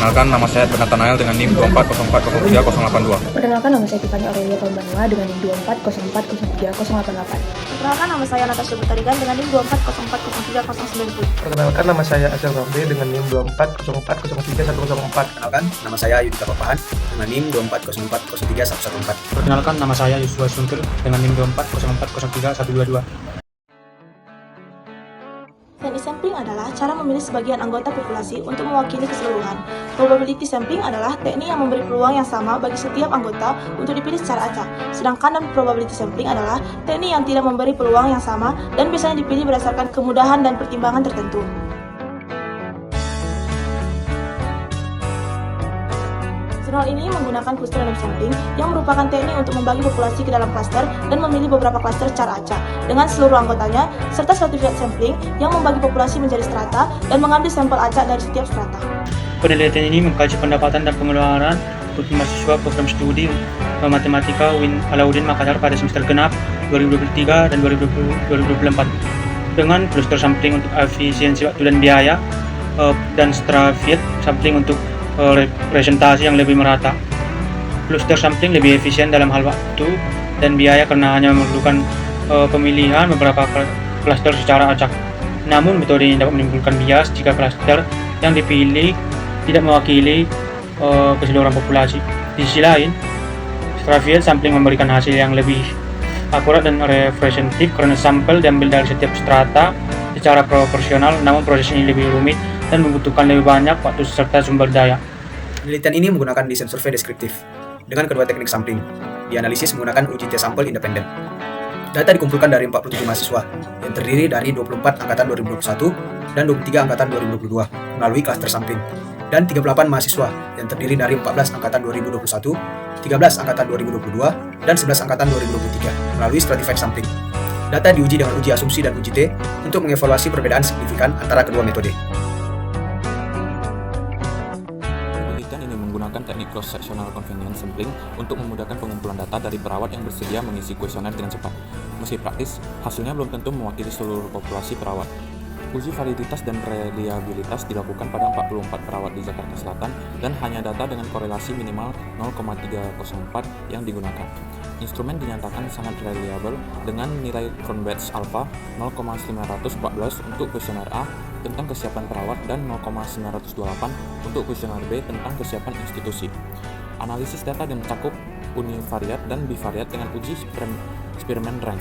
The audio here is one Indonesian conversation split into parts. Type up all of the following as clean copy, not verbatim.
Perkenalkan, nama saya Nathanael dengan NIM 2404038082. Perkenalkan, nama saya Tiffany Aurelia Pambanua dengan NIM 2404038088. Perkenalkan, nama saya Natasha Butarigan dengan NIM 24040390. Perkenalkan, nama saya Asel Rambe dengan NIM 2404031104. Perkenalkan, nama saya Yudhika Papahan dengan NIM 2404031114. Perkenalkan, nama saya Yusua Suntur dengan NIM 2404031122. Teknik sampling adalah cara memilih sebagian anggota populasi untuk mewakili keseluruhan. Probability sampling adalah teknik yang memberi peluang yang sama bagi setiap anggota untuk dipilih secara acak. Sedangkan non-probability sampling adalah teknik yang tidak memberi peluang yang sama dan biasanya dipilih berdasarkan kemudahan dan pertimbangan tertentu. Jurnal ini menggunakan cluster random sampling yang merupakan teknik untuk membagi populasi ke dalam klaster dan memilih beberapa klaster secara acak dengan seluruh anggotanya, serta stratified sampling yang membagi populasi menjadi strata dan mengambil sampel acak dari setiap strata. Penelitian ini mengkaji pendapatan dan pengeluaran untuk mahasiswa program studi Matematika UIN Alauddin Makassar pada semester genap 2023 dan 2024 dengan cluster sampling untuk efisiensi waktu dan biaya dan stratified sampling untuk representasi yang lebih merata. Cluster sampling lebih efisien dalam hal waktu dan biaya karena hanya memerlukan pemilihan beberapa klaster secara acak. Namun metode ini dapat menimbulkan bias jika klaster yang dipilih tidak mewakili keseluruhan populasi. Di sisi lain, stratified sampling memberikan hasil yang lebih akurat dan representatif karena sampel diambil dari setiap strata secara proporsional, namun proses ini lebih rumit dan membutuhkan lebih banyak waktu serta sumber daya. Penelitian ini menggunakan desain survei deskriptif dengan kedua teknik sampling. Dianalisis menggunakan uji T-sampel independen. Data dikumpulkan dari 47 mahasiswa yang terdiri dari 24 angkatan 2021 dan 23 angkatan 2022 melalui klaster sampling, dan 38 mahasiswa yang terdiri dari 14 angkatan 2021, 13 angkatan 2022, dan 11 angkatan 2023 melalui stratified sampling. Data diuji dengan uji asumsi dan uji T untuk mengevaluasi perbedaan signifikan antara kedua metode. Penelitian ini menggunakan teknik cross-sectional convenience sampling untuk memudahkan pengumpulan data dari perawat yang bersedia mengisi kuesioner dengan cepat. Meski praktis, hasilnya belum tentu mewakili seluruh populasi perawat. Uji validitas dan reliabilitas dilakukan pada 44 perawat di Jakarta Selatan dan hanya data dengan korelasi minimal 0,304 yang digunakan. Instrumen dinyatakan sangat reliable dengan nilai Cronbach's alpha 0,914 untuk kuesioner A tentang kesiapan perawat dan 0,928 untuk kuesioner B tentang kesiapan institusi. Analisis data yang mencakup univariat dan bivariat dengan uji Spearman rank.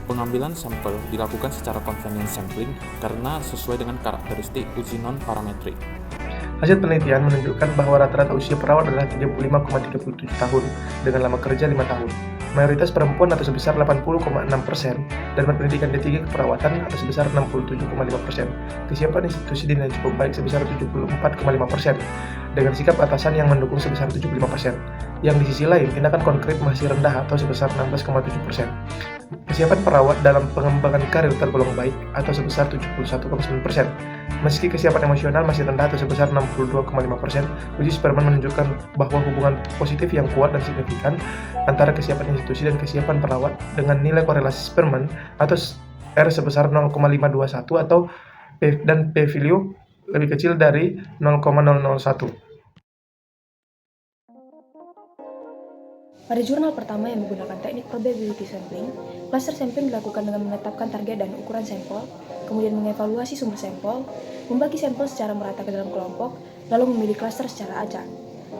Pengambilan sampel dilakukan secara convenience sampling karena sesuai dengan karakteristik uji non-parametrik. Hasil penelitian menunjukkan bahwa rata-rata usia perawat adalah 35,37 tahun dengan lama kerja 5 tahun. Mayoritas perempuan atau sebesar 80,6% dan berpendidikan D3 keperawatan atau sebesar 67,5%. Kesiapan institusi dinilai cukup baik sebesar 74,5% dengan sikap atasan yang mendukung sebesar 75%. Yang di sisi lain, tindakan konkret masih rendah atau sebesar 16,7%. Kesiapan perawat dalam pengembangan karir tergolong baik atau sebesar 71,9%. Meski kesiapan emosional masih rendah atau sebesar 62,5%, uji Spearman menunjukkan bahwa hubungan positif yang kuat dan signifikan antara kesiapan institusi dan kesiapan perawat dengan nilai korelasi Spearman atau R sebesar 0,521 atau dan p-value lebih kecil dari 0,001. Pada jurnal pertama yang menggunakan teknik probability sampling, cluster sampling dilakukan dengan menetapkan target dan ukuran sampel, kemudian mengevaluasi sumber sampel, membagi sampel secara merata ke dalam kelompok, lalu memilih cluster secara acak.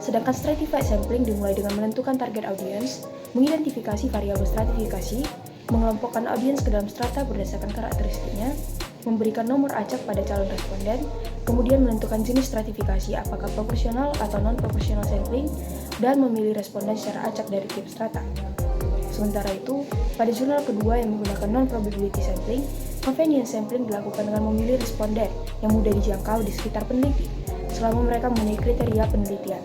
Sedangkan stratified sampling dimulai dengan menentukan target audience, mengidentifikasi variabel stratifikasi, mengelompokkan audiens ke dalam strata berdasarkan karakteristiknya, memberikan nomor acak pada calon responden, kemudian menentukan jenis stratifikasi apakah proporsional atau non-proporsional sampling, dan memilih responden secara acak dari tiap strata. Sementara itu, pada jurnal kedua yang menggunakan non-probability sampling, convenience sampling dilakukan dengan memilih responden yang mudah dijangkau di sekitar peneliti, selama mereka memenuhi kriteria penelitian.